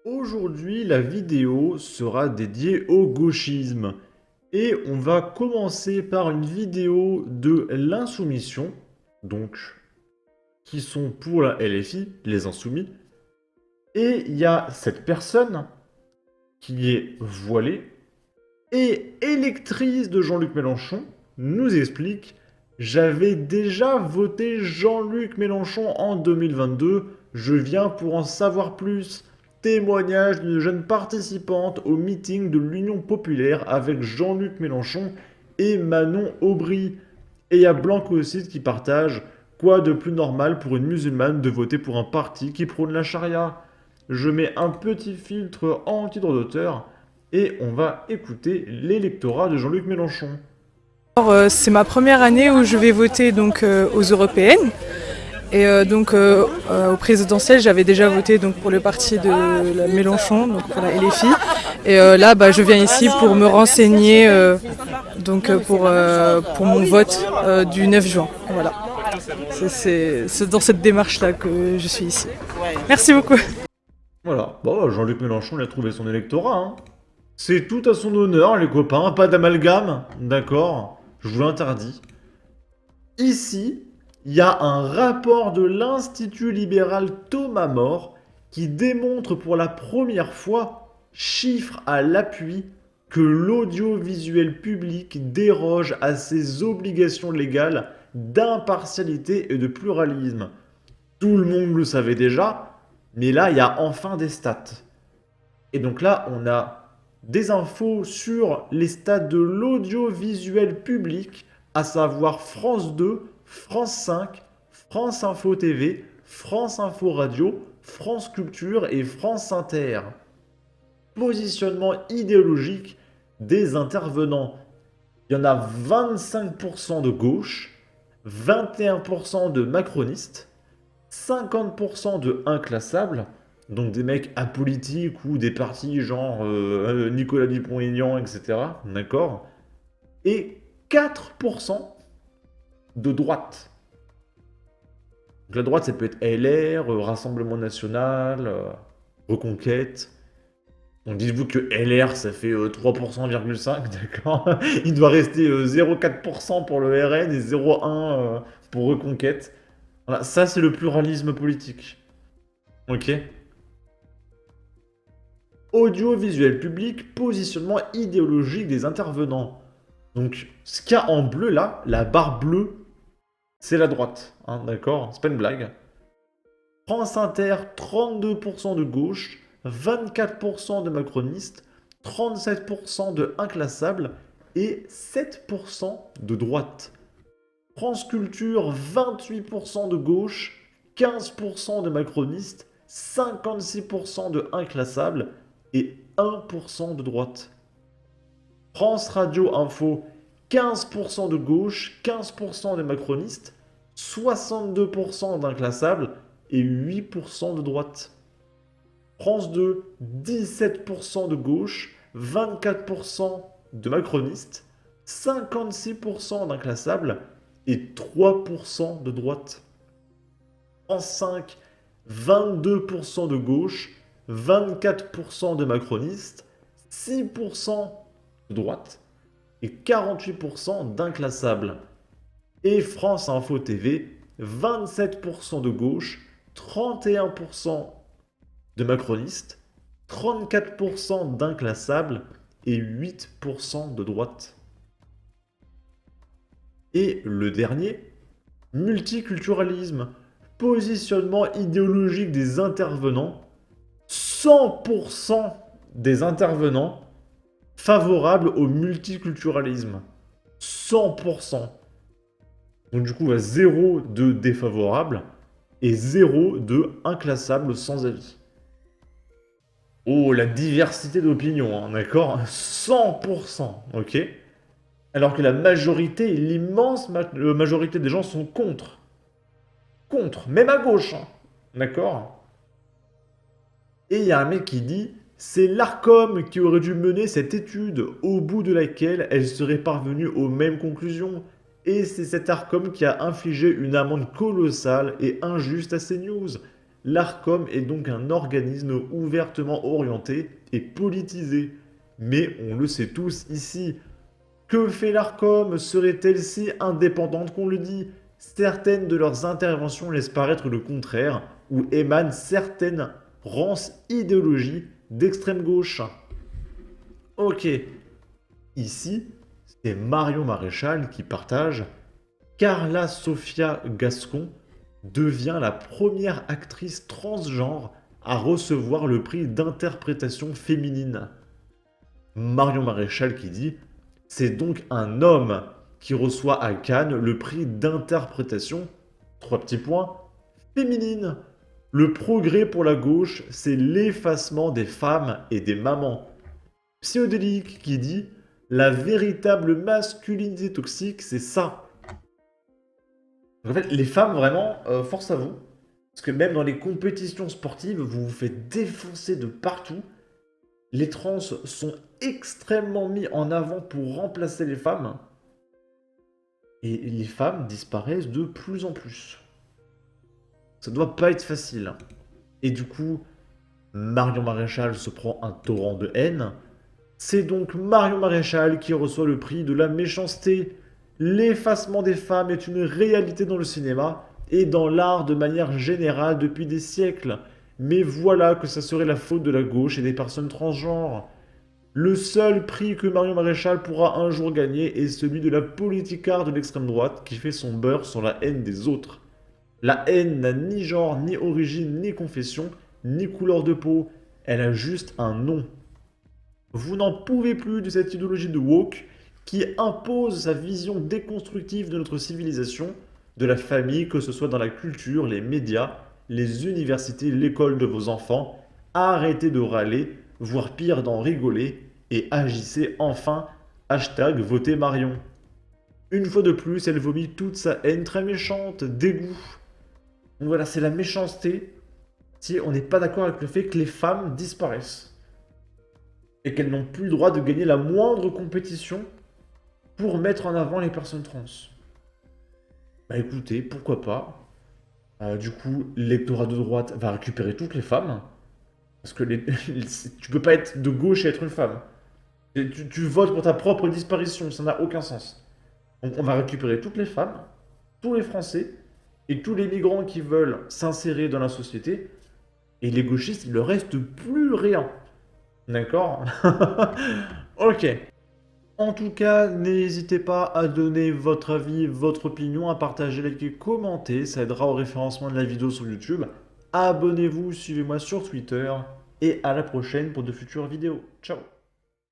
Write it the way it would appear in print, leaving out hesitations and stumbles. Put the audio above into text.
Aujourd'hui, la vidéo sera dédiée au gauchisme et on va commencer par une vidéo de l'insoumission, donc qui sont pour la LFI, les insoumis, et il y a cette personne qui est voilée et électrice de Jean-Luc Mélenchon nous explique: j'avais déjà voté Jean-Luc Mélenchon en 2022, je viens pour en savoir plus. Témoignage d'une jeune participante au meeting de l'Union populaire avec Jean-Luc Mélenchon et Manon Aubry. Et il y a Blanco aussi qui partage: quoi de plus normal pour une musulmane de voter pour un parti qui prône la charia. Je mets un petit filtre anti-droit d'auteur et on va écouter l'électorat de Jean-Luc Mélenchon. C'est ma première année où je vais voter aux européennes. Au présidentiel, j'avais déjà voté pour le parti de la Mélenchon, donc pour la LFI. Je viens ici pour me renseigner pour mon vote du 9 juin. Voilà. C'est dans cette démarche-là que je suis ici. Merci beaucoup. Voilà, bon, Jean-Luc Mélenchon il a trouvé son électorat, hein. C'est tout à son honneur, les copains, pas d'amalgame, d'accord? Je vous l'interdis. Ici, il y a un rapport de l'Institut libéral Thomas More qui démontre pour la première fois, chiffre à l'appui, que l'audiovisuel public déroge à ses obligations légales d'impartialité et de pluralisme. Tout le monde le savait déjà, mais là, il y a enfin des stats. Et donc là, on a des infos sur les stats de l'audiovisuel public, à savoir France 2, France 5, France Info TV, France Info Radio, France Culture et France Inter. Positionnement idéologique des intervenants: il y en a 25% de gauche, 21% de macronistes, 50% de inclassables, donc des mecs apolitiques ou des partis genre Nicolas Dupont-Aignan, etc. D'accord? Et 4% de droite. Donc la droite, ça peut être LR, Rassemblement National, Reconquête. Donc dites-vous que LR, ça fait 3,5%, d'accord? Il doit rester 0,4% pour le RN et 0,1% pour Reconquête. Voilà, ça c'est le pluralisme politique. Ok? Audiovisuel public, positionnement idéologique des intervenants. Donc, ce qu'il y a en bleu là, la barre bleue, c'est la droite. Hein, d'accord? C'est pas une blague. France Inter, 32% de gauche, 24% de macronistes, 37% de inclassables et 7% de droite. France Culture, 28% de gauche, 15% de macronistes, 56% de inclassables et 1% de droite. France Radio Info, 15% de gauche, 15% de macronistes, 62% d'inclassables et 8% de droite. France 2, 17% de gauche, 24% de macronistes, 56% d'inclassables et 3% de droite. France 5, 22% de gauche, 24% de macronistes, 6% de droite et 48% d'inclassables. Et France Info TV, 27% de gauche, 31% de macronistes, 34% d'inclassables et 8% de droite. Et le dernier, multiculturalisme, positionnement idéologique des intervenants, 100% des intervenants favorables au multiculturalisme. 100%. Donc du coup, 0 de défavorable et 0 de inclassable sans avis. Oh, la diversité d'opinion, hein, d'accord? 100%, ok? Alors que la majorité, l'immense majorité des gens sont contre. Contre, même à gauche, hein, d'accord? Et il y a un mec qui dit: c'est l'Arcom qui aurait dû mener cette étude au bout de laquelle elle serait parvenue aux mêmes conclusions. Et c'est cet Arcom qui a infligé une amende colossale et injuste à CNews. L'ARCOM est donc un organisme ouvertement orienté et politisé. Mais on le sait tous ici. Que fait l'ARCOM? Serait-elle si indépendante qu'on le dit? Certaines de leurs interventions laissent paraître le contraire, ou émanent certaines rances idéologies d'extrême gauche. Ok, ici, c'est Marion Maréchal qui partage. Carla Sofia Gascon devient la première actrice transgenre à recevoir le prix d'interprétation féminine. Marion Maréchal qui dit: c'est donc un homme qui reçoit à Cannes le prix d'interprétation, trois petits points, féminine. Le progrès pour la gauche, c'est l'effacement des femmes et des mamans. Psychodélique qui dit: la véritable masculinité toxique, c'est ça. En fait, les femmes, vraiment, force à vous. Parce que même dans les compétitions sportives, vous vous faites défoncer de partout. Les trans sont extrêmement mis en avant pour remplacer les femmes. Et les femmes disparaissent de plus en plus. Ça doit pas être facile. Et du coup, Marion Maréchal se prend un torrent de haine. C'est donc Marion Maréchal qui reçoit le prix de la méchanceté. L'effacement des femmes est une réalité dans le cinéma et dans l'art de manière générale depuis des siècles. Mais voilà que ça serait la faute de la gauche et des personnes transgenres. Le seul prix que Marion Maréchal pourra un jour gagner est celui de la politicard de l'extrême droite qui fait son beurre sur la haine des autres. La haine n'a ni genre, ni origine, ni confession, ni couleur de peau. Elle a juste un nom. Vous n'en pouvez plus de cette idéologie de woke qui impose sa vision déconstructive de notre civilisation, de la famille, que ce soit dans la culture, les médias, les universités, l'école de vos enfants. Arrêtez de râler, voire pire d'en rigoler, et agissez enfin. Hashtag votez Marion. Une fois de plus, elle vomit toute sa haine très méchante, dégoût. Donc voilà, c'est la méchanceté si on n'est pas d'accord avec le fait que les femmes disparaissent. Et qu'elles n'ont plus le droit de gagner la moindre compétition pour mettre en avant les personnes trans. Bah écoutez, pourquoi pas. Du coup, l'électorat de droite va récupérer toutes les femmes. Parce que tu peux pas être de gauche et être une femme. Tu votes pour ta propre disparition, ça n'a aucun sens. Donc on va récupérer toutes les femmes, tous les Français, et tous les migrants qui veulent s'insérer dans la société. Et les gauchistes, il leur reste plus rien. D'accord? Ok. En tout cas, n'hésitez pas à donner votre avis, votre opinion, à partager, liker, commenter. Ça aidera au référencement de la vidéo sur YouTube. Abonnez-vous, suivez-moi sur Twitter. Et à la prochaine pour de futures vidéos. Ciao!